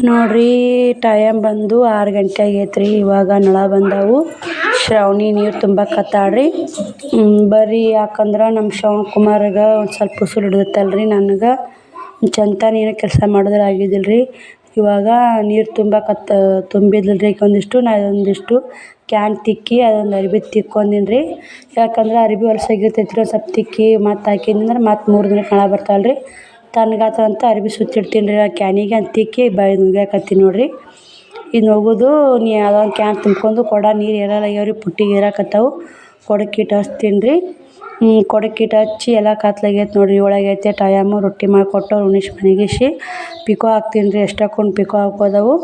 ನೋಡ್ರಿ ಟೈಮ್ ಬಂದು 6 ಗಂಟೆ ಆಗೈತ್ರಿ. ಇವಾಗ ನಳ ಬಂದವು. ಶ್ರಾವಣಿ ನೀರು ತುಂಬಕತ್ತಾಳ್ರಿ. ಬರ್ರಿ ಯಾಕಂದ್ರೆ ನಮ್ಮ ಶ್ರವಣ್ ಕುಮಾರ್ಗೆ ಒಂದು ಸ್ವಲ್ಪ ಉಸಿರು ಹಿಡಿದತ್ತಲ್ರಿ. ನನಗೆ ಚಂತನ ಏನೋ ಕೆಲಸ ಮಾಡಿದ್ರೆ ಆಗಿದ್ದಿಲ್ರಿ. ಇವಾಗ ನೀರು ತುಂಬಿದ್ದಿಲ್ರಿ ಒಂದಿಷ್ಟು. ನಾನು ಒಂದಿಷ್ಟು ಕ್ಯಾನ್ ತಿಕ್ಕಿ ಅದೊಂದು ಅರ್ಬಿ ತಿಕ್ಕೊಂದಿನ್ರಿ. ಯಾಕಂದ್ರೆ ಅರ್ಬಿ ಹೊಲಸಾಗಿರ್ತೈತ್ರಿ. ಒಂದು ಸ್ವಲ್ಪ ತಿಕ್ಕಿ ಮತ್ತು ಹಾಕಿದ್ನಂದ್ರೆ ಮತ್ತು 3 ದಿನಕ್ಕೆ ನಳ ಬರ್ತಾವಲ್ರಿ. ತಣ್ಣಗಾತಂತ ಅರ್ಬಿ ಸುತ್ತಿಡ್ತೀನಿ ರೀ ಆ ಕ್ಯಾನಿಗೆ ಅಂತ ತಿಕ್ಕಿ ಒಗ್ಯಾಕತ್ತೀನಿ ನೋಡ್ರಿ. ಇನ್ನು ಒಗೆದು ಅದೊಂದು ಕ್ಯಾನ್ ತುಂಬ್ಕೊಂಡು ಕೊಡ ನೀರು ಏರಲಾಗ್ಯಾವ್ರಿ. ಪುಟ್ಟಿಗೆ ಏರಾಕತ್ತಾವು. ಕೊಡಕ್ಕೆ ಇಟ್ಟು ಹಚ್ತೀನಿ ರೀ. ಕೊಡಕ್ಕೆ ಇಟ್ಟು ಹಚ್ಚಿ ಎಲ್ಲ ಕತ್ಲಾಗೈತೆ ನೋಡ್ರಿ. 7 ಆಗೈತೆ ಟೈಮು. ರೊಟ್ಟಿ ಮಾಡಿಕೊಟ್ಟು ಉಣಿಸಿ ಮನೆಗಿಸಿ ಪಿಕೋ ಹಾಕ್ತೀನಿ ರೀ. ಎಷ್ಟಕ್ಕೊಂದು ಪಿಕೋ ಹಾಕೋದವು.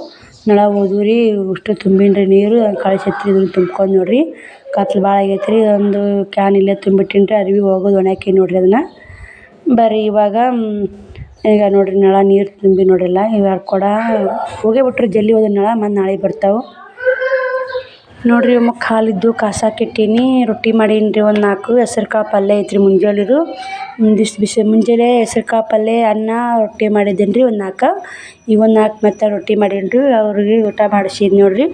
ನಳ ಹೋದ್ವು ರೀ. ಅಷ್ಟು ತುಂಬಿನಿ ರೀ ನೀರು. ಕಳಿಸೈತ್ರಿ ಇದನ್ನು ತುಂಬ್ಕೊಂಡು ನೋಡ್ರಿ. ಕತ್ಲು ಭಾಳ ಆಗೈತೆ ರೀ. ಒಂದು ಕ್ಯಾನ್ ಇಲ್ಲೇ ತುಂಬಿಟ್ಟಿನಿ ರೀ. ಅರ್ಬಿ ಹೋಗೋದು ಒಣಾಕಿ ನೋಡ್ರಿ ಅದನ್ನು. ಬರ್ರಿ ಇವಾಗ ಈಗ ನೋಡ್ರಿ ನಳ ನೀರು ತುಂಬಿ ನೋಡ್ರಿಲ್ಲ. ಇವಾಗ ಕೊಡ ಹೋಗೇ ಬಿಟ್ರು ಜಲ್ದಿ ಹೋದ ನಳ. ಮತ್ತು ನಾಳೆ ಬರ್ತಾವೆ ನೋಡ್ರಿ. ಒಮ್ಮೆ ಹಾಲಿದ್ದು ಕಾಸಾಕಿಟ್ಟೀನಿ. ರೊಟ್ಟಿ ಮಾಡೀನಿ ರೀ. ಒಂದು 4 ಹೆಸ್ರು ಕಾಳು ಪಲ್ಯ ಐತ್ರಿ ಮುಂಜಾನೆದು. ಬಿಸಿ ಮುಂಜಾನೆ ಹೆಸ್ರು ಕಾಳು ಪಲ್ಯ ಅನ್ನ ರೊಟ್ಟಿ ಮಾಡಿದ್ದೀನಿ ರೀ ಒಂದು 4. ಈಗ ಒಂದು 4 ಮತ್ತು ರೊಟ್ಟಿ ಮಾಡೀನಿ ರೀ. ಅವ್ರಿಗೆ ಊಟ ಮಾಡಿಸಿದ್ ನೋಡ್ರಿ.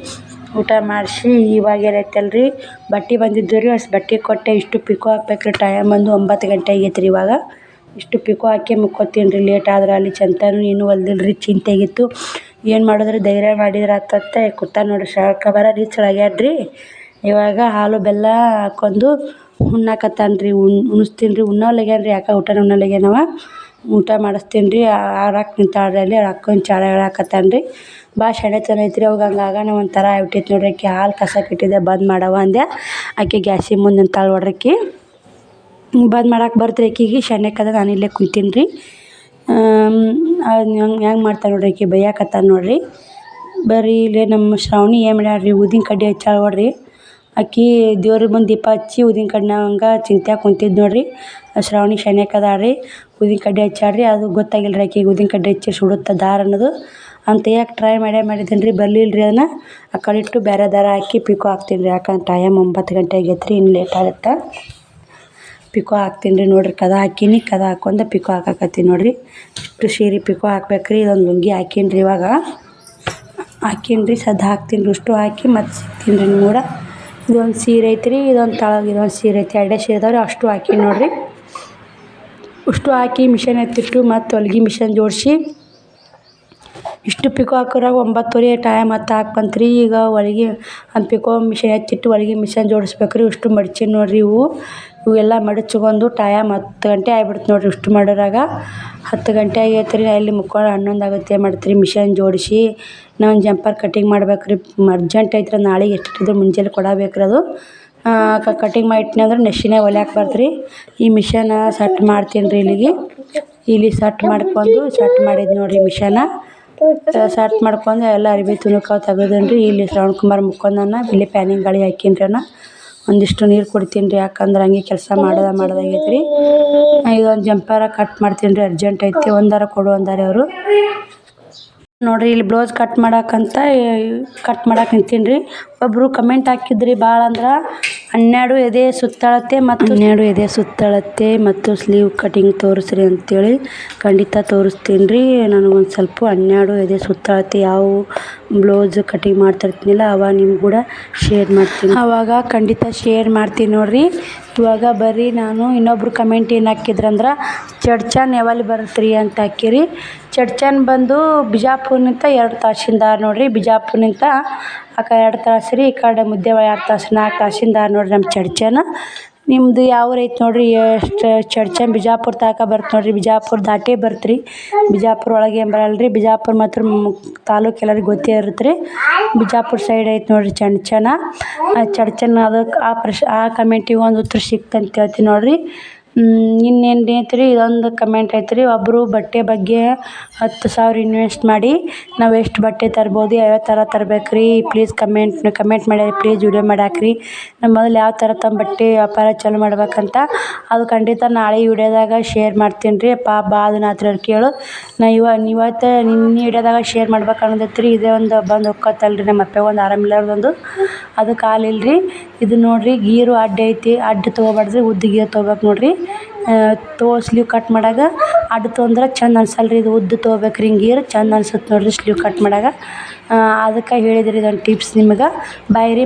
ಊಟ ಮಾಡಿಸಿ ಇವಾಗ ಏನೈತಲ್ರಿ ಬಟ್ಟೆ ಬಂದಿದ್ದು ರೀ. ಅಷ್ಟು ಬಟ್ಟೆ ಕೊಟ್ಟೆ. ಇಷ್ಟು ಪಿಕೋ ಹಾಕ್ಬೇಕ್ರಿ. ಟೈಮ್ ಬಂದು 9 ಗಂಟೆ ಆಗೈತೆ ರೀ. ಇವಾಗ ಇಷ್ಟು ಪಿಕೋ ಹಾಕಿ ಮುಕ್ಕೋತೀನಿ ರೀ. ಲೇಟ್ ಆದ್ರೆ ಅಲ್ಲಿ ಚಂತನೂ ಏನೂ ಹೊಲ್ದಿಲ್ಲ ರೀ. ಚಿಂತೆಗಿತ್ತು. ಏನು ಮಾಡಿದ್ರೆ ಧೈರ್ಯ ಮಾಡಿದ್ರೆ ಆತತ್ತೆ ಕೂತ ನೋಡ್ರಿ. ಶಾಖ ರೀ. ಇವಾಗ ಹಾಲು ಬೆಲ್ಲ ಹಾಕ್ಕೊಂಡು ಉಣ್ಣಾಕತ್ತಾನ ರೀ. ಉಣಿಸ್ತೀನಿ ರೀ. ಉಣ್ಣೋಲ್ಲಾಗ್ಯಾನ ರೀ. ಯಾಕೆ ಊಟನೇ ಉಣ್ಣೋಲ್ಲಾಗ್ಯಾನವ. ಊಟ ಮಾಡಿಸ್ತೀನಿ ರೀ. ಆರಾಕ್ ನಿಂತಾಳ್ರಿ ಅಲ್ಲಿ. ಅಕ್ಕನ ಚಾಳ ಹೇಳಾಕತ್ತಾನ ರೀ. ಭಾಳ ಶಾಣೆತನ ಐತ್ರಿ. ಅವಾಗ ಹಂಗಾಗನ ಒಂಥರ ಆಗ್ಬಿಟ್ಟೈತೆ ನೋಡ್ರಿ. ಆಕೆ ಹಾಲು ಕಸಾಕಿಟ್ಟಿದ್ದೆ ಬಂದ್ ಮಾಡವ್ವ ಅಂದೆ. ಆಕೆ ಗ್ಯಾಸಿನ ಮುಂದೆ ನಿಂತಾಳೆ ನೋಡ್ರಿ. ಆಕೆ ಬಂದ್ ಮಾಡಕ್ಕೆ ಬರ್ತ್ರಿ ಆಕೆಗೆ. ಶಾಣ್ಯಕ್ಕದ. ನಾನು ಇಲ್ಲೇ ಕುಂತೀನಿ ರೀ. ಹೆಂಗೆ ಮಾಡ್ತಾಳೆ ನೋಡ್ರಿ ಆಕೆ. ಬೈಯಾಕತ್ತಾನ ನೋಡ್ರಿ. ಬರ್ರಿ ಇಲ್ಲೇ ನಮ್ಮ ಶ್ರಾವಣಿ ಏನು ಮಾಡ್ಯಾಳ್ರಿ. ಊದಿನ ಕಡ್ಡಿ ಹಚ್ಚಾಳ ನೋಡ್ರಿ. ಆಕೆ ದೇವ್ರ ಮುಂದೆ ದೀಪ ಹಚ್ಚಿ ಊದಿನ ಕಡ್ಡಿನ ಹಂಗೆ ಚಿಂತ್ಯಾಗ ಕುಂತಿದ್ದು ನೋಡ್ರಿ. ಶ್ರಾವಣಿ ಶಾಣ್ಯಕ್ಕದಾಳ ರೀ. ಊದಿನ ಕಡ್ಡಿ ಹಚ್ಚಾಳ್ರಿ. ಅದು ಗೊತ್ತಾಗಿಲ್ಲ ರೀ ಆಕೆಗೆ ಊದಿನ ಕಡ್ಡಿ ಹಚ್ಚಿ ಸುಡುತ್ತೆ ದಾರ ಅನ್ನೋದು. ಅಂತ ಯಾಕೆ ಟ್ರೈ ಮಾಡಿದ್ದೀನಿ ರೀ. ಬರ್ಲಿಲ್ಲ ರೀ ಅದನ್ನು. ಆ ಕಡೆ ಇಟ್ಟು ಬೇರೆ ದಾರ ಹಾಕಿ ಪಿಕೋ ಹಾಕ್ತೀನಿ ರೀ. ಯಾಕಂದ್ರೆ ಟೈಮ್ 9 ಗಂಟೆ ಆಗೈತೆ ರೀ. ಇನ್ನು ಲೇಟ್ ಆಗುತ್ತೆ. ಪಿಕೋ ಹಾಕ್ತೀನಿ ರೀ ನೋಡ್ರಿ. ಕದ ಹಾಕೀನಿ. ಕದ ಹಾಕ್ಕೊಂಡು ಪಿಕೋ ಹಾಕಾಕತ್ತೀನಿ ನೋಡ್ರಿ. ಇಷ್ಟು ಸೀರೆ ಪಿಕೋ ಹಾಕ್ಬೇಕ್ರಿ. ಇದೊಂದು ಲುಂಗಿ ಹಾಕೀನಿ ರೀ. ಇವಾಗ ಹಾಕೀನಿ ರೀ. ಸದ್ದು ಹಾಕ್ತೀನಿ ರೀ. ಅಷ್ಟು ಹಾಕಿ ಮತ್ತು ಸಿಗ್ತೀನಿ ರೀ ನಿಮ್ಮ ಕೂಡ. ಇದೊಂದು ಸೀರೆ ಐತ್ರಿ. ಇದೊಂದು ತಳಗೆ ಇದೊಂದು ಸೀರೆ ಐತಿ. 2 ಸೀರೆ ಇದಾವೆ ರೀ. ಅಷ್ಟು ಹಾಕೀನಿ ನೋಡ್ರಿ. ಅಷ್ಟು ಹಾಕಿ ಮಿಷನ್ ಎತ್ತಿಟ್ಟು ಮತ್ತು ಹೊಲ್ಗೆ ಮಿಷನ್ ಜೋಡಿಸಿ ಇಷ್ಟು ಪಿಕೋ ಹಾಕೋರಾಗ 9:30 ಟೈಮ್ ಮತ್ತು ಹಾಕಿ ಬಂತ್ರಿ. ಈಗ ಹೊಲಿಗೆ ಒಂದು ಪಿಕೋ ಮಿಷನ್ ಎತ್ತಿಟ್ಟು ಹೊಲಿಗೆ ಮಿಷನ್ ಜೋಡಿಸ್ಬೇಕು ರೀ. ಇಷ್ಟು ಮಡ್ಚೀನಿ ನೋಡ್ರಿ. ಇವೆಲ್ಲ ಮಡಚ್ಕೊಂಡು ಟೈಮ್ 10 ಗಂಟೆ ಆಗಿಬಿಡ್ತು ನೋಡ್ರಿ. ಇಷ್ಟು ಮಾಡೋರಾಗ 10 ಗಂಟೆ ಆಗೈತೆ ರೀ. ಇಲ್ಲಿ ಮುಕ್ಕೊಂಡು 11 ಆಗುತ್ತೆ ಮಾಡ್ತೀರಿ. ಮಿಷನ್ ಜೋಡಿಸಿ ನಾನು ಜಂಪರ್ ಕಟಿಂಗ್ ಮಾಡ್ಬೇಕು ರೀ. ಅರ್ಜೆಂಟ್ ಐತ್ರಿ. ನಾಳೆಗೆ ಎಷ್ಟಿದ್ರು ಮುಂಜಾನೆ ಕೊಡಬೇಕು ರೀ. ಅದು ಕಟಿಂಗ್ ಮಾಡಿಟ್ನಿ ಅಂದ್ರೆ ನೆಶಿನಾಗ ಹೊಲ್ಯಾಕೆ ಬರ್ತ್ರಿ. ಈ ಮಿಷನ್ ಸೆಟ್ ಮಾಡ್ತೀನಿ ರೀ. ಇಲ್ಲಿ ಸೆಟ್ ಮಾಡ್ಕೊಂಡು ಸೆಟ್ ಮಾಡಿದ್ದು ನೋಡ್ರಿ. ಮಿಷನ ಸೆಟ್ ಮಾಡ್ಕೊಂಡು ಎಲ್ಲ ಅರ್ಬಿ ತುಣುಕಾವು ತೆಗೆದೀನಿ ರೀ. ಇಲ್ಲಿ ಶ್ರವಣ್ ಕುಮಾರ್ ಮುಕ್ಕೊಂಡನ. ಇಲ್ಲಿ ಪ್ಯಾನಿಂಗ್ ಗಾಳಿ ಹಾಕೀನಿ ರೀ. ಒಂದಿಷ್ಟು ನೀರು ಕೊಡ್ತೀನಿ ರೀ. ಯಾಕಂದ್ರೆ ಹಂಗೆ ಕೆಲಸ ಮಾಡೋದಾಗೈತೆ ರೀ. ಇದೊಂದು ಜಂಪರ ಕಟ್ ಮಾಡ್ತೀನಿ ರೀ. ಅರ್ಜೆಂಟ್ ಐತಿ. ಒಂದಾರ ಕೊಡು ಅಂದಾರೆ ಅವರು ನೋಡ್ರಿ. ಇಲ್ಲಿ ಬ್ಲೌಸ್ ಕಟ್ ಮಾಡಕ್ಕಂತ ನಿಂತೀನಿ ರೀ. ಒಬ್ಬರು ಕಮೆಂಟ್ ಹಾಕಿದ್ರಿ ಭಾಳ ಅಂದ್ರೆ 12 ಎದೆ ಸುತ್ತಳತೆ ಮತ್ತು 12 ಎದೆ ಸುತ್ತಳತೆ ಮತ್ತು ಸ್ಲೀವ್ ಕಟಿಂಗ್ ತೋರಿಸ್ರಿ ಅಂತೇಳಿ. ಖಂಡಿತ ತೋರಿಸ್ತೀನಿ ರೀ. ನನಗೊಂದು ಸ್ವಲ್ಪ 12 ಎದೆ ಸುತ್ತಳತೆ ಯಾವ ಬ್ಲೌಸ್ ಕಟಿಂಗ್ ಮಾಡ್ತಿರ್ತೀನಿಲ್ಲ ಅವಾಗ ನಿಮ್ಗೆ ಕೂಡ ಶೇರ್ ಮಾಡ್ತೀನಿ. ಆವಾಗ ಖಂಡಿತ ಶೇರ್ ಮಾಡ್ತೀನಿ ನೋಡ್ರಿ. ಇವಾಗ ಬರ್ರಿ ನಾನು ಇನ್ನೊಬ್ರು ಕಮೆಂಟ್ ಏನು ಹಾಕಿದ್ರಂದ್ರೆ ಚಡ್ಚನ್ ಯಾವಲ್ಲಿ ಬರುತ್ತೆ ರೀ ಅಂತ ಹಾಕಿರಿ. ಚಡ್ಚನ್ ಬಂದು ಬಿಜಾಪುರ್ನಿಂದ 2 ತಾಸಿಂದ ನೋಡ್ರಿ. ಬಿಜಾಪುರ್ನಿಂದ ಆ ಕಡೆ 2 ತಾಸು ರೀ. ಈ ಕಡೆ ಮುದ್ದೇಬಿಹಾಳ 2 ತಾಸು 4 ತಾಸಿಂದ ನೋಡ್ರಿ ನಮ್ಮ ಚಡ್ಚನ್. ನಿಮ್ಮದು ಯಾವ ಊರು ಐತೆ ನೋಡ್ರಿ. ಎಷ್ಟು ಚಡ್ಚನ್ ಬಿಜಾಪುರ ತನಕ ಬರುತ್ತೆ ನೋಡ್ರಿ. ಬಿಜಾಪುರ ದಾಟೇ ಬರುತ್ತೆ ರೀ. ಬಿಜಾಪುರ ಒಳಗೆ ಏನು ಬರಲ್ಲ ರೀ. ಬಿಜಾಪುರ ಮಾತ್ರ ತಾಲೂಕು ಎಲ್ಲರಿಗೆ ಗೊತ್ತೇ ಇರುತ್ತೆ ರೀ. ಬಿಜಾಪುರ ಸೈಡ್ ಐತೆ ನೋಡ್ರಿ ಚಡ್ಚನ್. ಅದಕ್ಕೆ ಆ ಕಮೆಂಟಿಗೆ ಒಂದು ಉತ್ತರ ಸಿಕ್ತಂತ ಹೇಳ್ತೀನಿ ನೋಡ್ರಿ. ಇನ್ನೇನು ಐತ್ರಿ. ಇದೊಂದು ಕಮೆಂಟ್ ಐತ್ರಿ. ಒಬ್ಬರು ಬಟ್ಟೆ ಬಗ್ಗೆ 10,000 ಇನ್ವೆಸ್ಟ್ ಮಾಡಿ ನಾವು ಎಷ್ಟು ಬಟ್ಟೆ ತರ್ಬೋದು, ಯಾವ ಥರ ತರ್ಬೇಕು ರೀ ಪ್ಲೀಸ್ ಕಮೆಂಟ್ ಮಾಡಿ ಪ್ಲೀಸ್ ವಿಡಿಯೋ ಮಾಡಿ ಹಾಕ್ರಿ. ನಮ್ಮ ಮೊದಲು ಯಾವ ಥರ ತಮ್ಮ ಬಟ್ಟೆ ವ್ಯಾಪಾರ ಚಾಲು ಮಾಡ್ಬೇಕಂತ ಅದು ಖಂಡಿತ ನಾಳೆ ವಿಡಿಯೋದಾಗ ಶೇರ್ ಮಾಡ್ತೀನಿ ರೀ. ಭಾಳ ದಿನ ಆತ್ರಿ ಅವ್ರು ಕೇಳು. ನಾ ಇವತ್ತು ನಿನ್ನೆ ವಿಡಿಯೋದಾಗ ಶೇರ್ ಮಾಡ್ಬೇಕು ಅನ್ನೋದೈತ್ರಿ. ಇದೇ ಒಂದು ಬಂದು ಹೋಗ್ಕತ್ತಲ್ರಿ ನಮ್ಮ ಅಪ್ಪಗೆ ಒಂದು ಆರಾಮಿಲ್ಲಾರ್ದೊಂದು. ಅದಕ್ಕೆ ಹಾಲಿಲ್ಲ ರೀ. ಇದು ನೋಡ್ರಿ ಗೀರು ಅಡ್ಡ ಐತಿ. ಅಡ್ಡ ತೊಗೋಬಾರ್ದ್ರಿ. ಉದ್ದ ಗೀರು ತೊಗೋಬೇಕು ನೋಡ್ರಿ. ಸ್ಲೀವ್ ಕಟ್ ಮಾಡಾಗ ಅಡ್ಡ ತೊಗೊಂಡ್ರೆ ಚಂದ ಅನ್ಸಲ್ಲ ರೀ. ಇದು ಉದ್ದ ತೊಗೋಬೇಕ್ರಿ. ಹಿಂಗೀರ ಚಂದ ಅನ್ಸುತ್ತೆ ನೋಡಿರಿ ಸ್ಲೀವ್ ಕಟ್ ಮಾಡಾಗ. ಅದಕ್ಕೆ ಹೇಳಿದ್ರಿ ಇದೊಂದು ಟಿಪ್ಸ್ ನಿಮ್ಗೆ. ಬಾಯ್ ರೀ.